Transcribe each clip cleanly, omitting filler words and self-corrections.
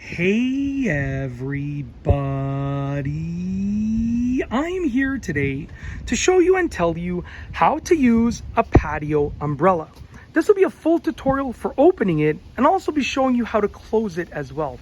Hey everybody, I'm here today to show you and tell you how to use a patio umbrella. This will be a full tutorial for opening it and also be showing you how to close it as well.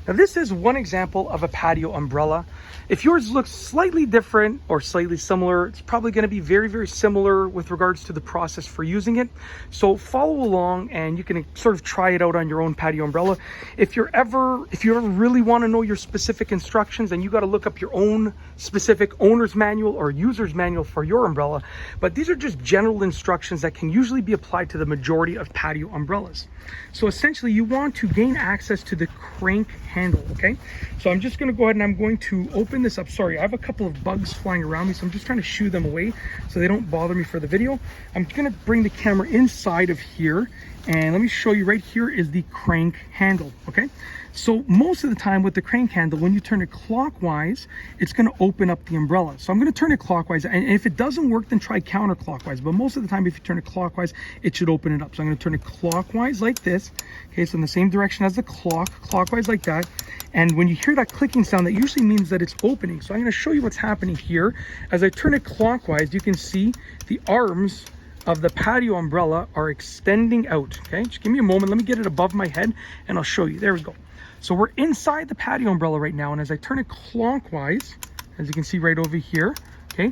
Now this is one example of a patio umbrella. If yours looks slightly different or slightly similar, it's probably going to be very similar with regards to the process for using it. So follow along and you can sort of try it out on your own patio umbrella. If you ever really want to know your specific instructions, then you got to look up your own specific owner's manual or user's manual for your umbrella. But these are just general instructions that can usually be applied to the majority of patio umbrellas. So essentially you want to gain access to the crank handle, okay? So I'm just going to go ahead and I'm going to open this up. Sorry, I have a couple of bugs flying around me, so I'm just trying to shoo them away so they don't bother me for the video. I'm going to bring the camera inside of here and let me show you. Right here is the crank handle, okay? So most of the time with the crank handle, when you turn it clockwise, it's going to open up the umbrella. So I'm going to turn it clockwise, and if it doesn't work, then try counterclockwise. But most of the time, if you turn it clockwise, it should open it up. So I'm going to turn it clockwise like this. Okay, so in the same direction as the clockwise like that. And when you hear that clicking sound, that usually means that it's opening. So I'm going to show you what's happening here. As I turn it clockwise, you can see the arms of the patio umbrella are extending out. Okay, just give me a moment. Let me get it above my head and I'll show you. There we go. So we're inside the patio umbrella right now, and as I turn it clockwise, as you can see right over here, okay,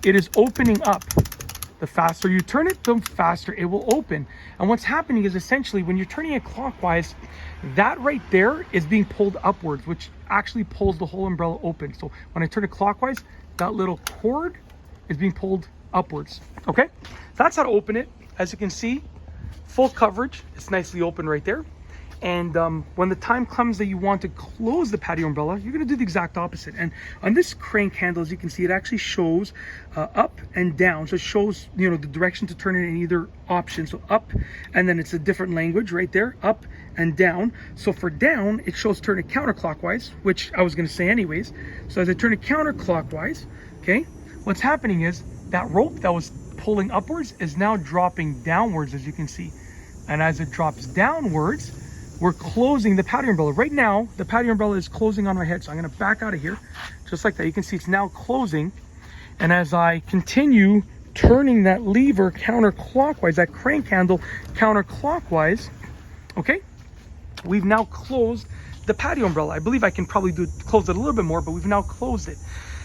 it is opening up. The faster you turn it, the faster it will open. And what's happening is essentially when you're turning it clockwise, that right there is being pulled upwards, which actually pulls the whole umbrella open. So when I turn it clockwise, that little cord is being pulled upwards. Okay, that's how to open it. As you can see, full coverage. It's nicely open right there. And when the time comes that you want to close the patio umbrella, you're going to do the exact opposite. And on this crank handle, as you can see, it actually shows up and down. So it shows, you know, the direction to turn it in either option. So up, and then it's a different language right there, up and down. So for down, it shows turn it counterclockwise, which I was going to say anyways. So as I turn it counterclockwise, okay, what's happening is that rope that was pulling upwards is now dropping downwards, as you can see. And as it drops downwards, we're closing the patio umbrella. Right now, the patio umbrella is closing on my head. So I'm going to back out of here just like that. You can see it's now closing. And as I continue turning that lever counterclockwise, that crank handle counterclockwise, okay, we've now closed the patio umbrella. I believe I can probably close it a little bit more, but we've now closed it.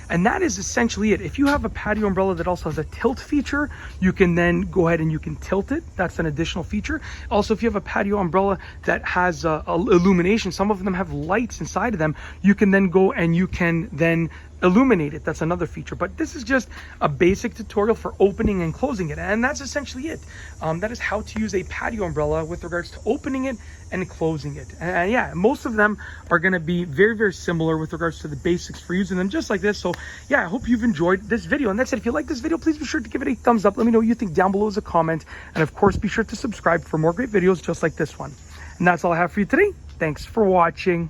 And that is essentially it. If you have a patio umbrella that also has a tilt feature, you can then go ahead and you can tilt it. That's an additional feature. Also, if you have a patio umbrella that has illumination, some of them have lights inside of them, you can then go and you can then illuminate it. That's another feature. But this is just a basic tutorial for opening and closing it, and that's essentially it. That is how to use a patio umbrella with regards to opening it and closing it. And yeah, most of them are going to be very similar with regards to the basics for using them just like this. So yeah, I hope you've enjoyed this video. And that's it. If you like this video, please be sure to give it a thumbs up. Let me know what you think down below as a comment, and of course be sure to subscribe for more great videos just like this one. And that's all I have for you today. Thanks for watching.